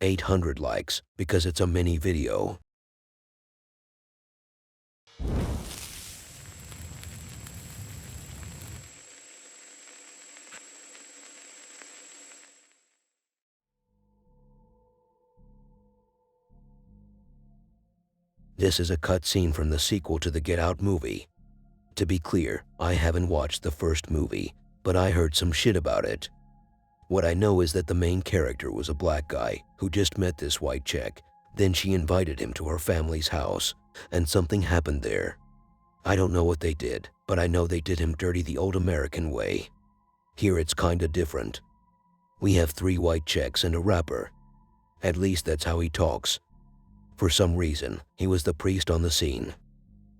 800 likes because it's a mini video. This is a cutscene from the sequel to the Get Out movie. To be clear, I haven't watched the first movie, but I heard some shit about it. What I know is that the main character was a black guy who just met this white chick. Then she invited him to her family's house, and something happened there. I don't know what they did, but I know they did him dirty the old American way. Here it's kinda different. We have 3 white chicks and a rapper. At least that's how he talks. For some reason, he was the priest on the scene.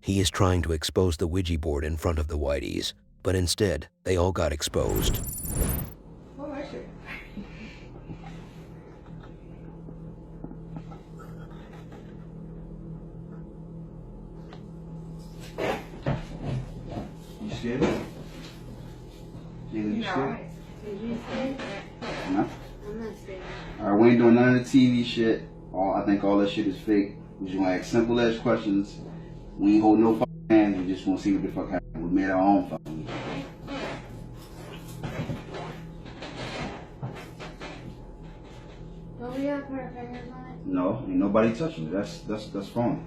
He is trying to expose the Ouija board in front of the whiteys, but instead, they all got exposed. Oh, I see. You scared? Jayla, you scared? Did you scared? No? I'm not scared. Alright, we ain't doing none of the TV shit. I think all that shit is fake. We just gonna ask simple ass questions. We ain't hold no fucking hands. We just wanna see what the fuck happened. We made our own fucking. Don't we have to put our fingers on it? No, ain't nobody touching it. That's fine.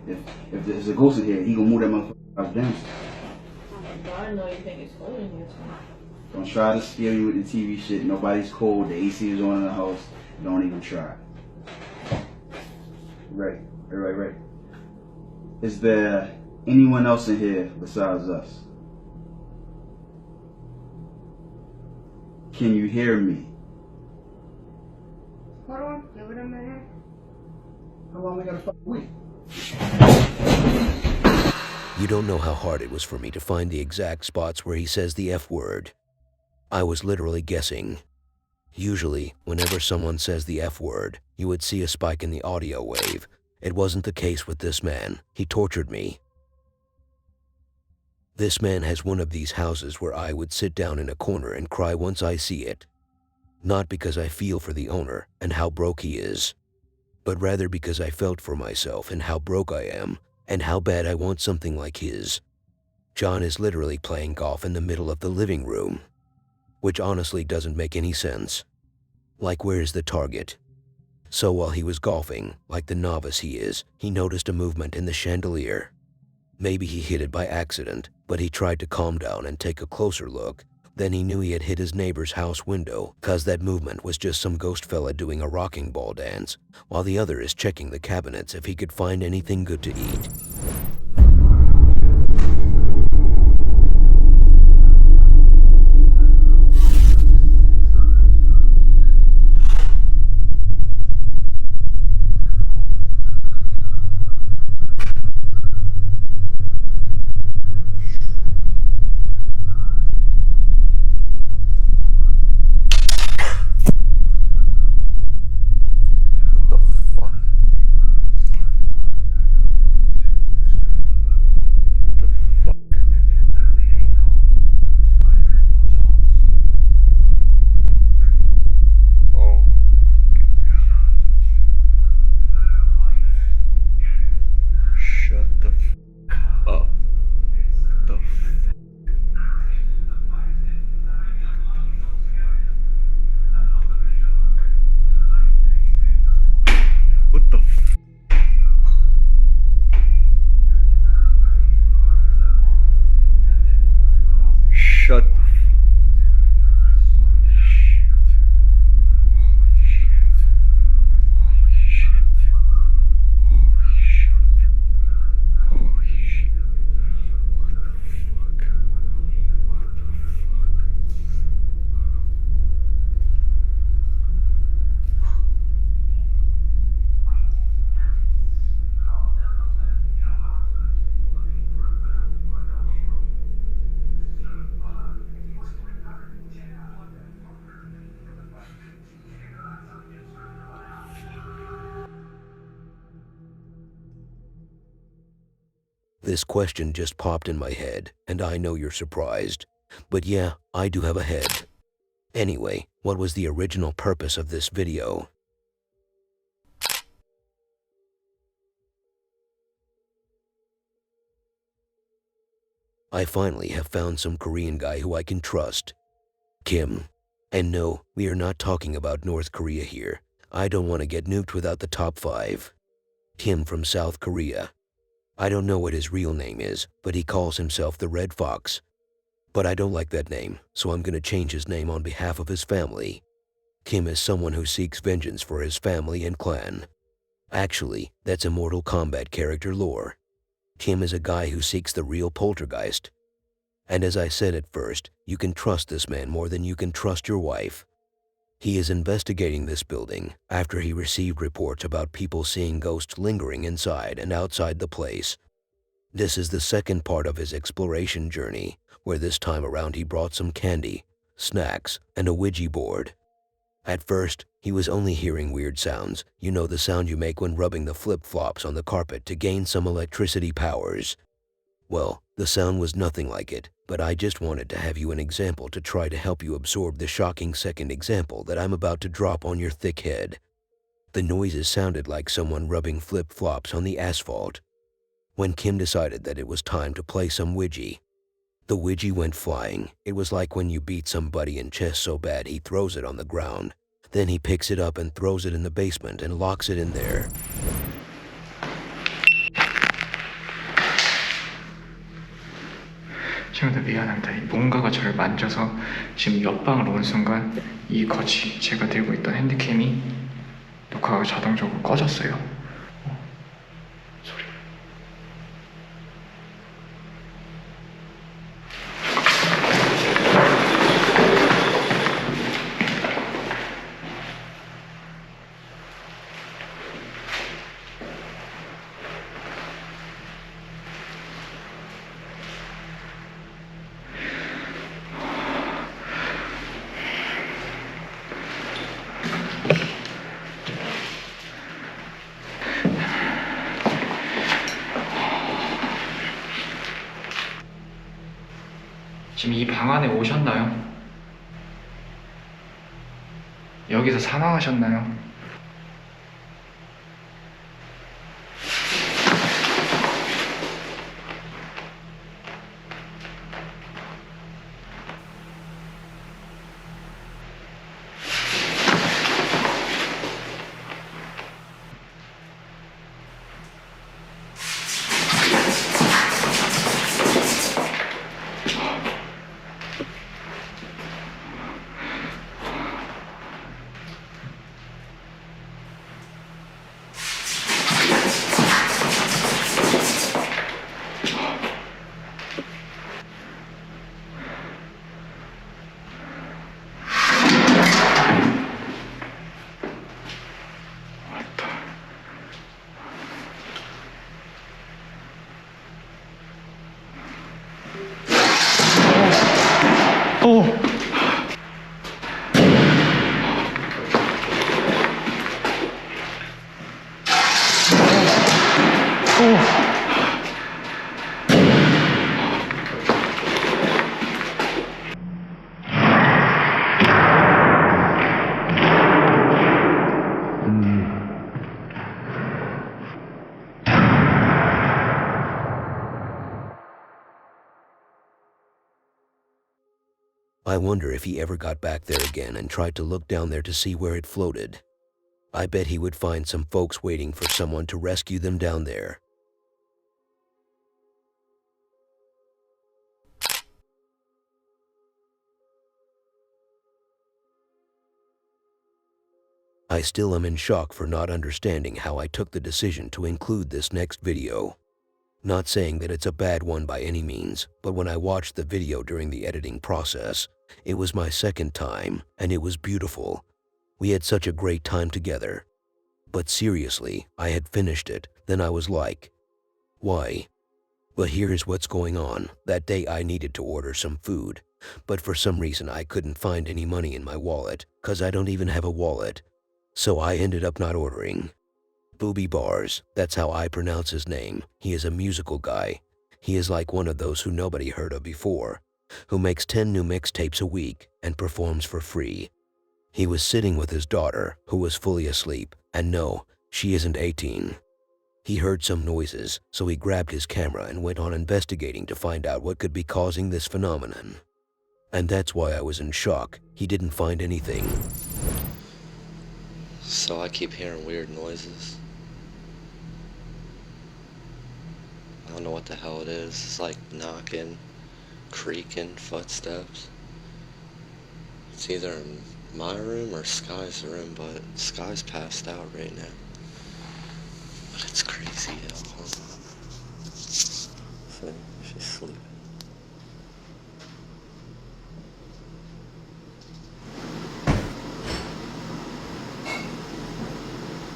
If there's a ghost in here, he gonna move that motherfucker out damn. Oh my god, I know you think it's cold in here, so. Don't try to scare you with the TV shit. Nobody's cold. The AC is on in the house. Don't even try. Right. Is there anyone else in here besides us? Can you hear me? Hold on, give it a minute. How long we gotta fucking wait? You don't know how hard it was for me to find the exact spots where he says the F word. I was literally guessing. Usually, whenever someone says the F word, you would see a spike in the audio wave. It wasn't the case with this man. He tortured me. This man has one of these houses where I would sit down in a corner and cry once I see it. Not because I feel for the owner and how broke he is, but rather because I felt for myself and how broke I am and how bad I want something like his. John is literally playing golf in the middle of the living room, which honestly doesn't make any sense. Like, where's the target? So while he was golfing, like the novice he is, he noticed a movement in the chandelier. Maybe he hit it by accident, but he tried to calm down and take a closer look. Then he knew he had hit his neighbor's house window, cause that movement was just some ghost fella doing a rocking ball dance, while the other is checking the cabinets if he could find anything good to eat. This question just popped in my head, and I know you're surprised. But yeah, I do have a head. Anyway, what was the original purpose of this video? I finally have found some Korean guy who I can trust. Kim. And no, we are not talking about North Korea here. I don't want to get nuked without the top 5. Kim from South Korea. I don't know what his real name is, but he calls himself the Red Fox. But I don't like that name, so I'm gonna change his name on behalf of his family. Kim is someone who seeks vengeance for his family and clan. Actually, that's a Mortal Kombat character lore. Kim is a guy who seeks the real poltergeist. And as I said at first, you can trust this man more than you can trust your wife. He is investigating this building after he received reports about people seeing ghosts lingering inside and outside the place. This is the second part of his exploration journey, where this time around he brought some candy, snacks, and a Ouija board. At first, he was only hearing weird sounds, you know, the sound you make when rubbing the flip-flops on the carpet to gain some electricity powers. Well, the sound was nothing like it, but I just wanted to have you an example to try to help you absorb the shocking second example that I'm about to drop on your thick head. The noises sounded like someone rubbing flip-flops on the asphalt. When Kim decided that it was time to play some Ouija, the Ouija went flying. It was like when you beat somebody in chess so bad he throws it on the ground. Then he picks it up and throws it in the basement and locks it in there. 친구들 미안합니다. 뭔가가 저를 만져서 지금 옆방으로 온 순간 이 거치 제가 들고 있던 핸드캠이 녹화가 자동적으로 꺼졌어요. 소리. 지금 이 방 안에 오셨나요? 여기서 사망하셨나요? I wonder if he ever got back there again and tried to look down there to see where it floated. I bet he would find some folks waiting for someone to rescue them down there. I still am in shock for not understanding how I took the decision to include this next video. Not saying that it's a bad one by any means, but when I watched the video during the editing process, it was my second time, and it was beautiful. We had such a great time together. But seriously, I had finished it, then I was like, why? But here's what's going on. That day I needed to order some food, but for some reason I couldn't find any money in my wallet, 'cause I don't even have a wallet. So I ended up not ordering. Booby Barz, that's how I pronounce his name. He is a musical guy. He is like one of those who nobody heard of before, who makes 10 new mixtapes a week and performs for free. He was sitting with his daughter, who was fully asleep, and no, she isn't 18. He heard some noises, so he grabbed his camera and went on investigating to find out what could be causing this phenomenon. And that's why I was in shock. He didn't find anything. So I keep hearing weird noises. I don't know what the hell it is. It's like knocking, creaking footsteps. It's either in my room or Sky's room, but Sky's passed out right now. But it's crazy, yo. See, she's sleeping.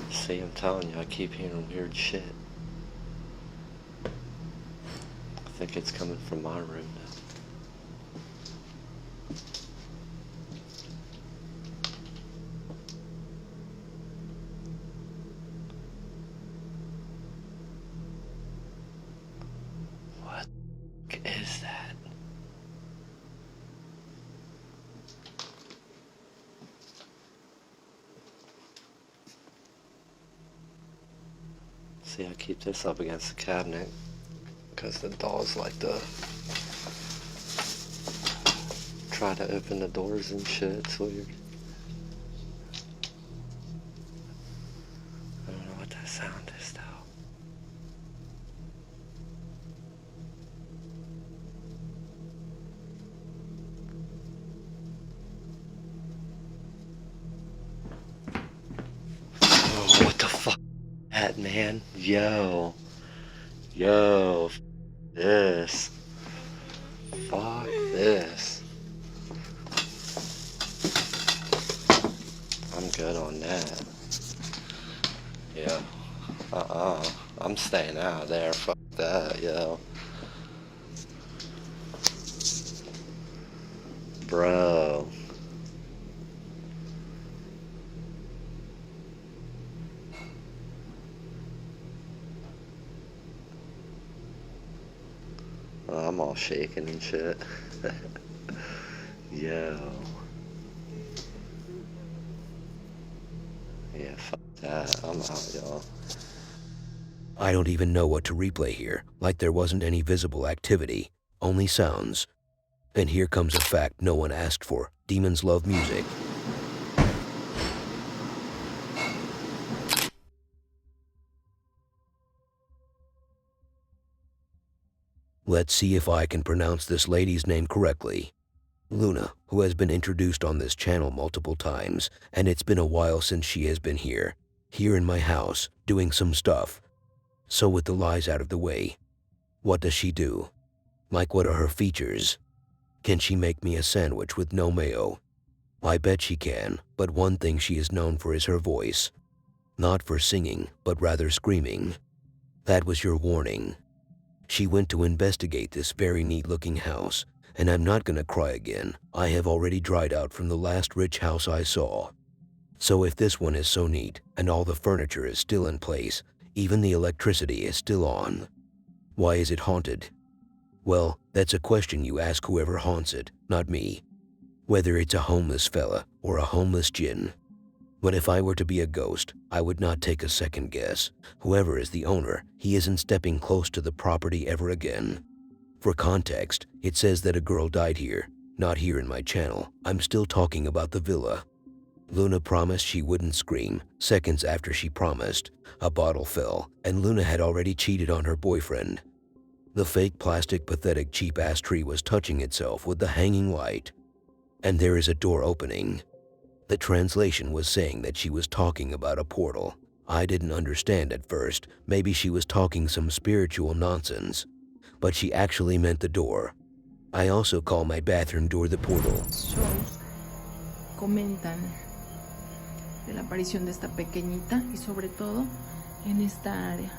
See, I'm telling you, I keep hearing weird shit. I think it's coming from my room now. What the fuck is that? See, I keep this up against the cabinet because the dolls like to try to open the doors and shit. It's weird. I don't know what that sound is, though. Oh, what the fuck? That, man. Yo, f this. Fuck this. I'm good on that. Yeah. I'm staying out of there. Fuck that, yo. Bro. I'm all shaking and shit. Yo. Yeah, fuck that. I'm out, y'all. I don't even know what to replay here, like there wasn't any visible activity, only sounds. And here comes a fact no one asked for. Demons love music. Let's see if I can pronounce this lady's name correctly. Luna, who has been introduced on this channel multiple times, and it's been a while since she has been here in my house, doing some stuff. So with the lies out of the way, what does she do? Like, what are her features? Can she make me a sandwich with no mayo? I bet she can, but one thing she is known for is her voice. Not for singing, but rather screaming. That was your warning. She went to investigate this very neat-looking house, and I'm not gonna cry again. I have already dried out from the last rich house I saw. So if this one is so neat, and all the furniture is still in place, even the electricity is still on, why is it haunted? Well, that's a question you ask whoever haunts it, not me. Whether it's a homeless fella or a homeless djinn. But if I were to be a ghost, I would not take a second guess. Whoever is the owner, he isn't stepping close to the property ever again. For context, it says that a girl died here, not here in my channel. I'm still talking about the villa. Luna promised she wouldn't scream. Seconds after she promised, a bottle fell, and Luna had already cheated on her boyfriend. The fake plastic pathetic cheap-ass tree was touching itself with the hanging light. And there is a door opening. The translation was saying that she was talking about a portal. I didn't understand at first. Maybe she was talking some spiritual nonsense. But she actually meant the door. I also call my bathroom door the portal. Shows comentan de la aparición de esta pequeñita y sobre todo en esta área.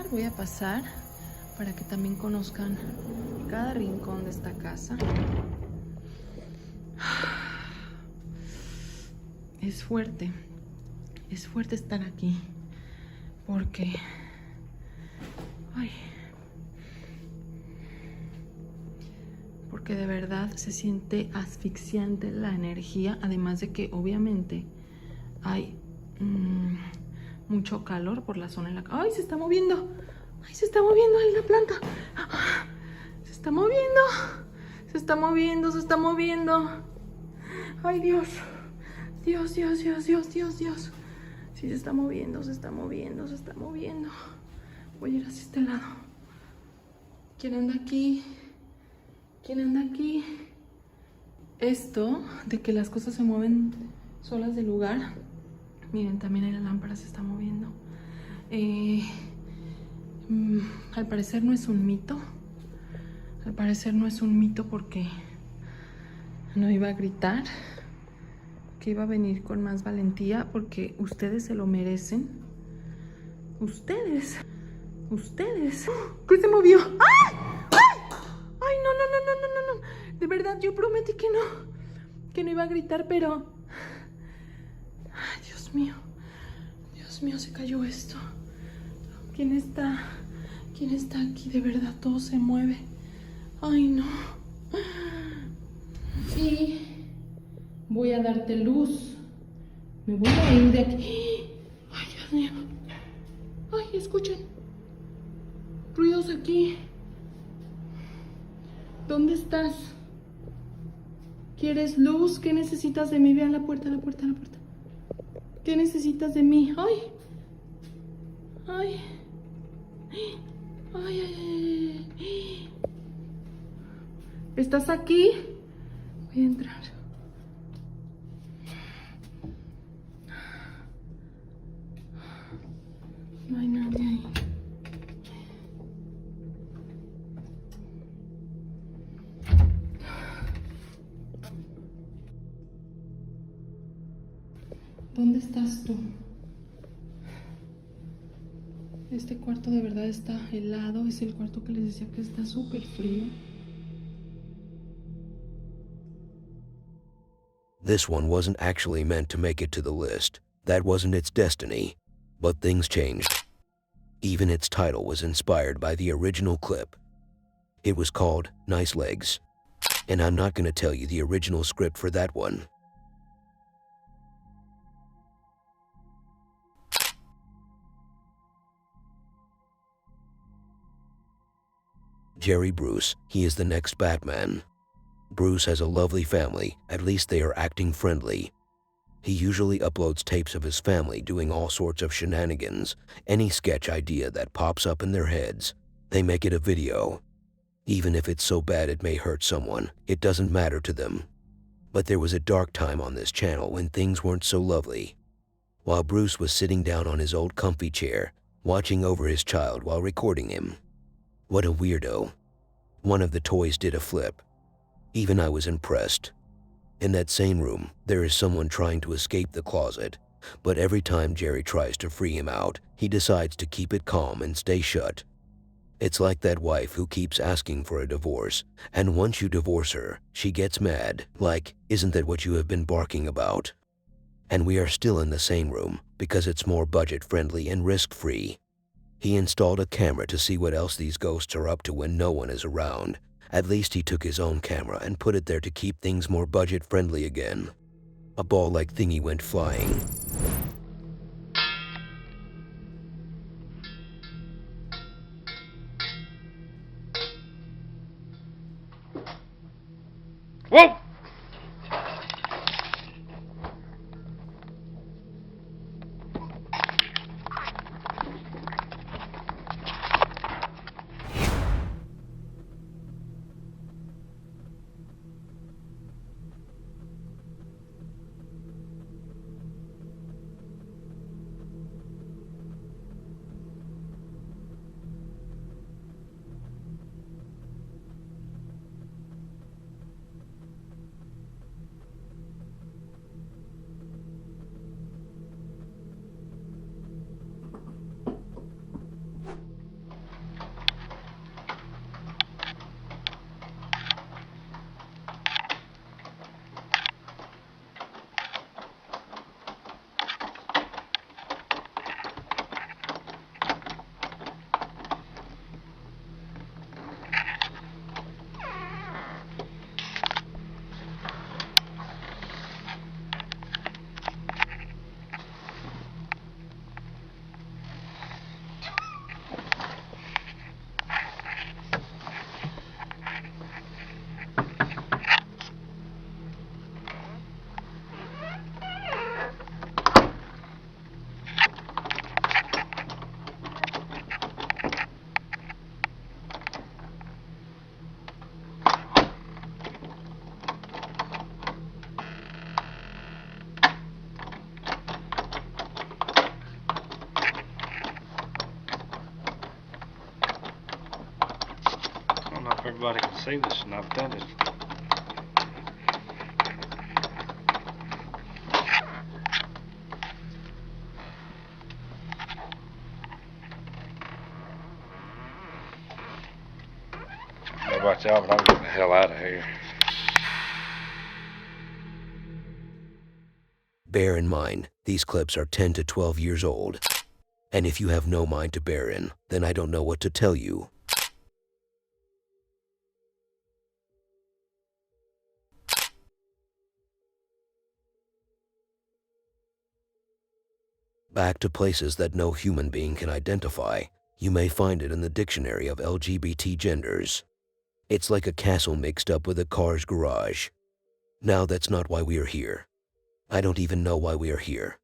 Voy a pasar para que también conozcan cada rincón de esta casa. Es fuerte estar aquí porque porque de verdad se siente asfixiante la energía, además de que obviamente hay mucho calor por la zona en la... ¡Ay, se está moviendo! ¡Ay, se está moviendo ahí la planta! ¡Se está moviendo! ¡Se está moviendo, se está moviendo! ¡Ay, Dios! Dios, Dios, Dios, Dios, Dios, Dios. Sí, se está moviendo, se está moviendo, se está moviendo. Voy a ir hacia este lado. ¿Quién anda aquí? ¿Quién anda aquí? Esto de que las cosas se mueven solas del lugar. Miren, también ahí la lámpara se está moviendo. Al parecer no es un mito. Al parecer no es un mito porque no iba a gritar. Que iba a venir con más valentía porque ustedes se lo merecen. Ustedes. ¿Qué se movió? ¡Ay! ¡Ay! ¡Ay, no, no, no, no, no, no, no! De verdad, yo prometí que no iba a gritar, pero... ¡Ay, Dios mío! Dios mío, se cayó esto. ¿Quién está aquí? De verdad, todo se mueve. ¡Ay, no! Y voy a darte luz. Me voy a ir de aquí. ¡Ay, Dios mío! ¡Ay, escuchen! Ruidos aquí. ¿Dónde estás? ¿Quieres luz? ¿Qué necesitas de mí? Ve a la puerta, a la puerta, a la puerta. ¿Qué necesitas de mí? ¡Ay! ¡Ay! ¡Ay, ay, ay, ay! ¿Estás aquí? Voy a entrar. No hay nadie ahí. ¿Dónde estás tú? Este cuarto de verdad está helado. Es el cuarto que les decía que está súper frío. This one wasn't actually meant to make it to the list. That wasn't its destiny. But things changed. Even its title was inspired by the original clip. It was called Nice Legs. And I'm not gonna tell you the original script for that one. Jerry Bruce, he is the next Batman. Bruce has a lovely family, at least they are acting friendly. He usually uploads tapes of his family doing all sorts of shenanigans, any sketch idea that pops up in their heads. They make it a video. Even if it's so bad it may hurt someone, it doesn't matter to them. But there was a dark time on this channel when things weren't so lovely. While Bruce was sitting down on his old comfy chair, watching over his child while recording him. What a weirdo. One of the toys did a flip. Even I was impressed. In that same room, there is someone trying to escape the closet, but every time Jerry tries to free him out, he decides to keep it calm and stay shut. It's like that wife who keeps asking for a divorce, and once you divorce her, she gets mad, like, isn't that what you have been barking about? And we are still in the same room, because it's more budget-friendly and risk-free. He installed a camera to see what else these ghosts are up to when no one is around. At least he took his own camera and put it there to keep things more budget-friendly again. A ball-like thingy went flying. Whoa! Everybody can see this and I've done it. I don't know about y'all, but I'm getting the hell out of here. Bear in mind, these clips are 10 to 12 years old. And if you have no mind to bear in, then I don't know what to tell you. Back to places that no human being can identify. You may find it in the dictionary of LGBT genders. It's like a castle mixed up with a car's garage. Now that's not why we are here. I don't even know why we are here.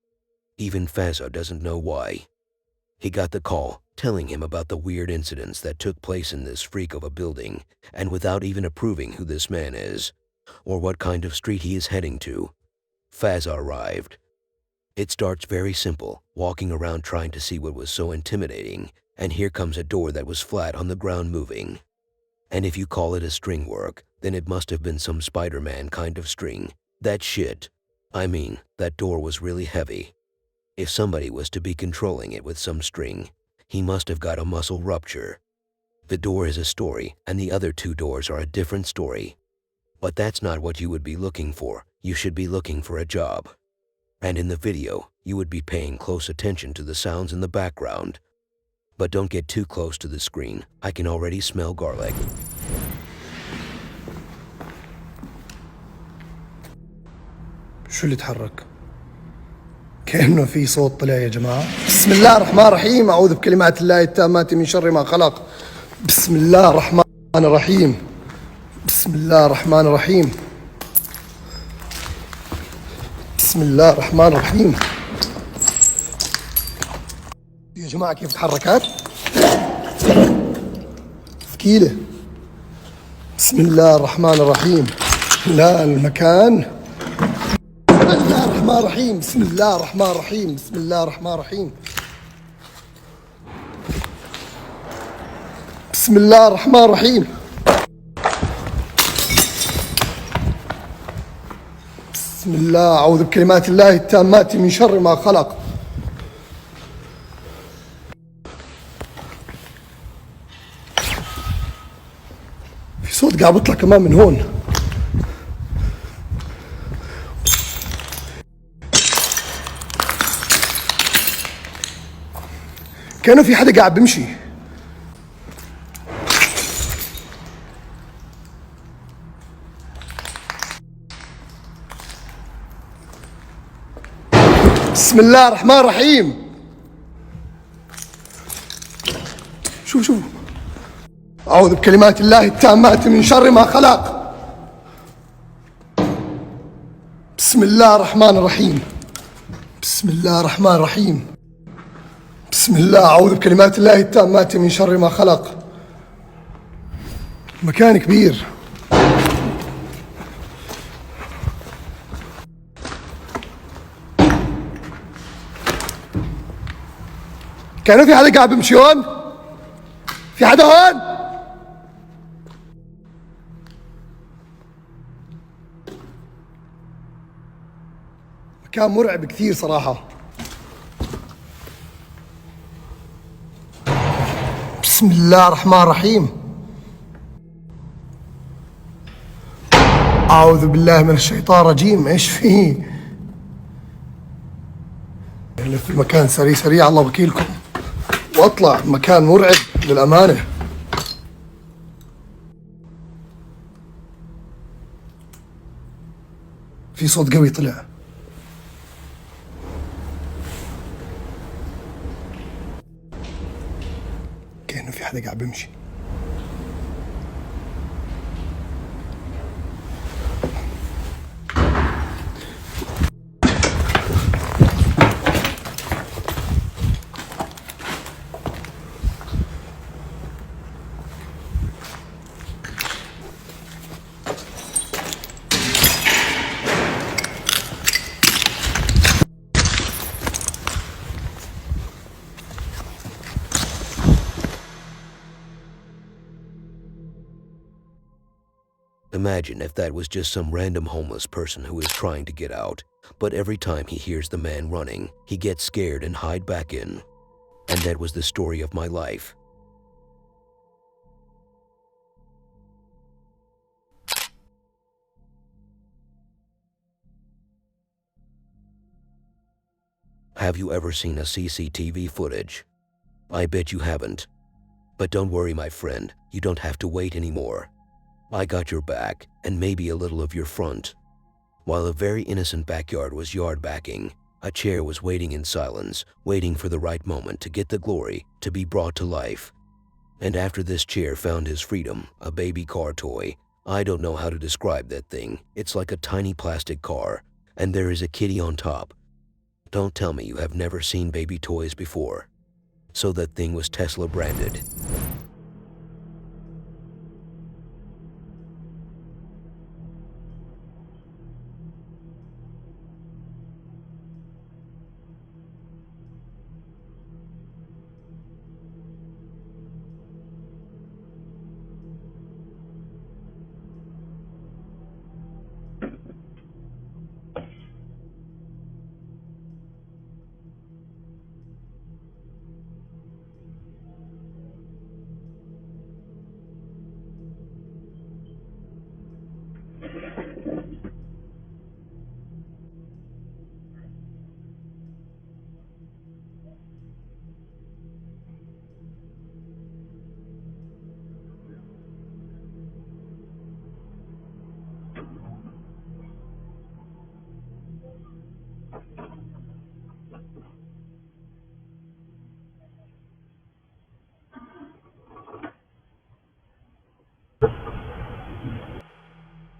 Even Fazza doesn't know why. He got the call, telling him about the weird incidents that took place in this freak of a building, and without even approving who this man is, or what kind of street he is heading to. Fazza arrived. It starts very simple, walking around trying to see what was so intimidating, and here comes a door that was flat on the ground moving. And if you call it a string work, then it must have been some Spider-Man kind of string. That shit. I mean, that door was really heavy. If somebody was to be controlling it with some string, he must have got a muscle rupture. The door is a story, and the other two doors are a different story. But that's not what you would be looking for. You should be looking for a job. And in the video, you would be paying close attention to the sounds in the background. But don't get too close to the screen. I can already smell garlic. شو اللي تحرك؟ كأنه في صوت طلع يا جماعة. بسم الله الرحمن الرحيم. أعوذ بكلمات الله التامات من شر ما خلق. بسم الله الرحمن الرحيم. بسم الله الرحمن الرحيم. بسم الله الرحمن الرحيم. يا جماعة كيف تحركت؟ ثقيلة. بسم الله الرحمن الرحيم. لا المكان. بسم الله الرحمن الرحيم. بسم الله الرحمن الرحيم. بسم الله الرحمن الرحيم. بسم الله الرحمن الرحيم. بسم الله. أعوذ بكلمات الله التامات من شر ما خلق. في صوت قاعد بيطلع كمان من هون. كأنه في حدا قاعد بمشي. بسم الله الرحمن الرحيم. شوف أعوذ بكلمات الله التامات من شر ما خلق. بسم الله الرحمن الرحيم. بسم الله الرحمن الرحيم. بسم الله. أعوذ بكلمات الله التامات من شر ما خلق. مكان كبير. كانوا في حدا قاعد بيمشي هون؟ في حدا هون؟ مكان مرعب كثير صراحة. بسم الله الرحمن الرحيم. أعوذ بالله من الشيطان الرجيم. إيش فيه؟ في المكان سريع الله وكيلكم، واطلع مكان مرعب للأمانة. في صوت قوي طلع. كأنه في حدا قاعد بيمشي. Imagine if that was just some random homeless person who is trying to get out, but every time he hears the man running, he gets scared and hide back in. And that was the story of my life. Have you ever seen a CCTV footage? I bet you haven't. But don't worry, my friend, you don't have to wait anymore. I got your back, and maybe a little of your front. While a very innocent backyard was yard backing, a chair was waiting in silence, waiting for the right moment to get the glory, to be brought to life. And after this chair found his freedom, a baby car toy, I don't know how to describe that thing. It's like a tiny plastic car, and there is a kitty on top. Don't tell me you have never seen baby toys before. So that thing was Tesla branded.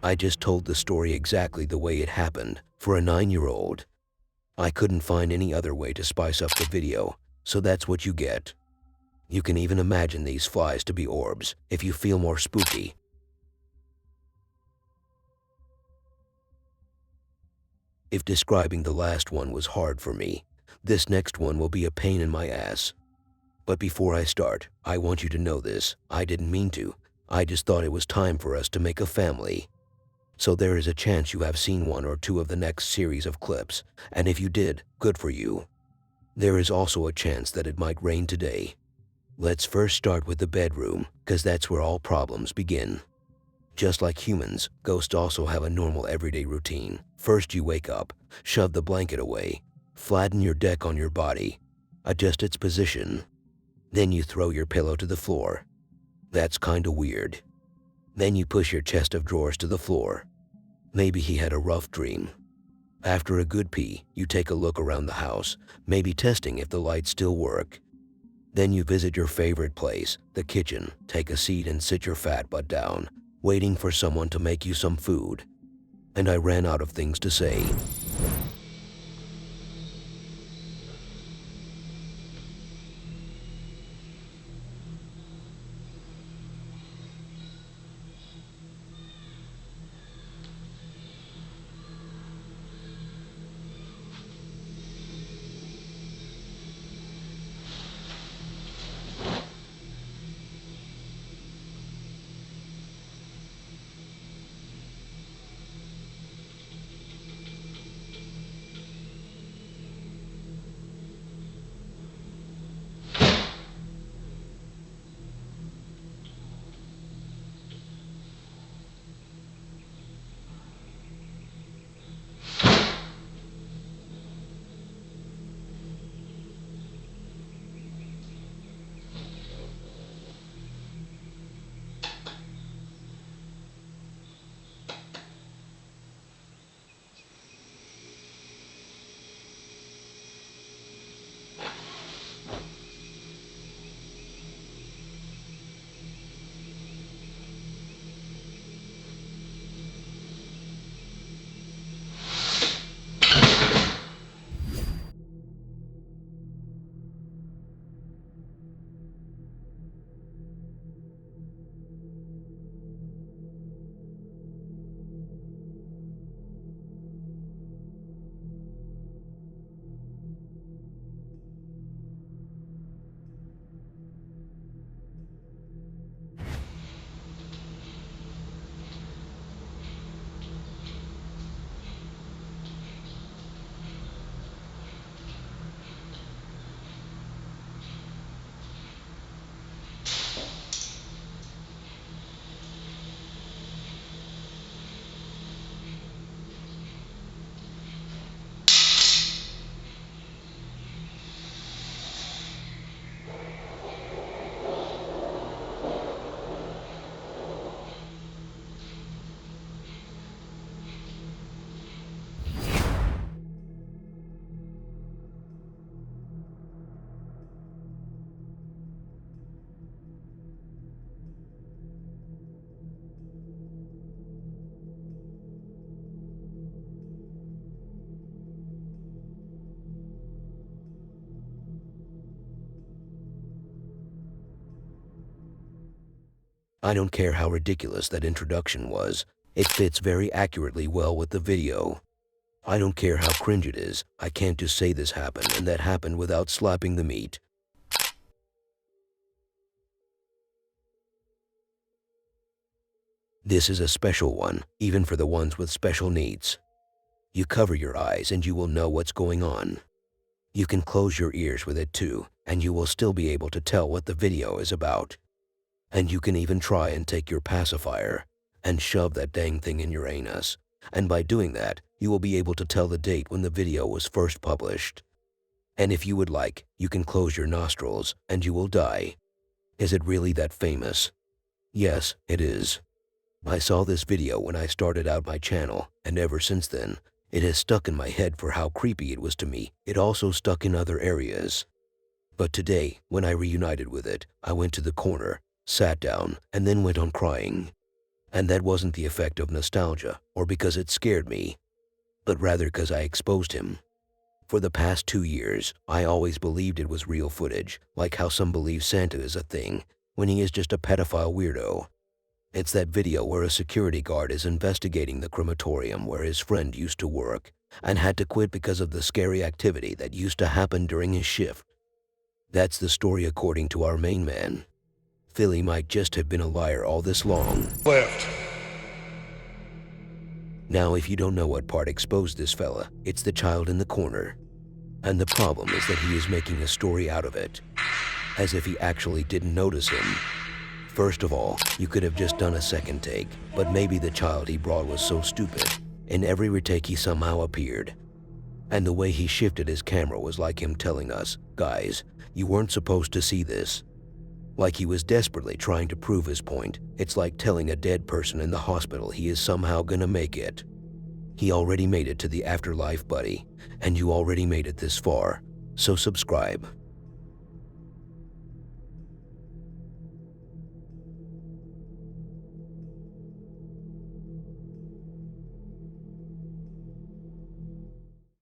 I just told the story exactly the way it happened for a 9-year-old. I couldn't find any other way to spice up the video, so that's what you get. You can even imagine these flies to be orbs if you feel more spooky. If describing the last one was hard for me, this next one will be a pain in my ass. But before I start, I want you to know this. I didn't mean to. I just thought it was time for us to make a family. So there is a chance you have seen one or two of the next series of clips, and if you did, good for you. There is also a chance that it might rain today. Let's first start with the bedroom, because that's where all problems begin. Just like humans, ghosts also have a normal everyday routine. First you wake up, shove the blanket away, flatten your deck on your body, adjust its position. Then you throw your pillow to the floor. That's kinda weird. Then you push your chest of drawers to the floor. Maybe he had a rough dream. After a good pee, you take a look around the house, maybe testing if the lights still work. Then you visit your favorite place, the kitchen, take a seat and sit your fat butt down, waiting for someone to make you some food. And I ran out of things to say. I don't care how ridiculous that introduction was. It fits very accurately well with the video. I don't care how cringe it is. I can't just say this happened and that happened without slapping the meat. This is a special one, even for the ones with special needs. You cover your eyes and you will know what's going on. You can close your ears with it too, and you will still be able to tell what the video is about. And you can even try and take your pacifier and shove that dang thing in your anus. And by doing that, you will be able to tell the date when the video was first published. And if you would like, you can close your nostrils and you will die. Is it really that famous? Yes, it is. I saw this video when I started out my channel, and ever since then, it has stuck in my head for how creepy it was to me. It also stuck in other areas. But today, when I reunited with it, I went to the corner, sat down, and then went on crying. And that wasn't the effect of nostalgia, or because it scared me, but rather because I exposed him. For the past 2 years, I always believed it was real footage, like how some believe Santa is a thing, when he is just a pedophile weirdo. It's that video where a security guard is investigating the crematorium where his friend used to work and had to quit because of the scary activity that used to happen during his shift. That's the story according to our main man. Philly might just have been a liar all this long. Left. Now, if you don't know what part exposed this fella, it's the child in the corner. And the problem is that he is making a story out of it, as if he actually didn't notice him. First of all, you could have just done a second take, but maybe the child he brought was so stupid. In every retake he somehow appeared. And the way he shifted his camera was like him telling us, guys, you weren't supposed to see this. Like he was desperately trying to prove his point. It's like telling a dead person in the hospital he is somehow gonna make it. He already made it to the afterlife, buddy, and you already made it this far, so subscribe.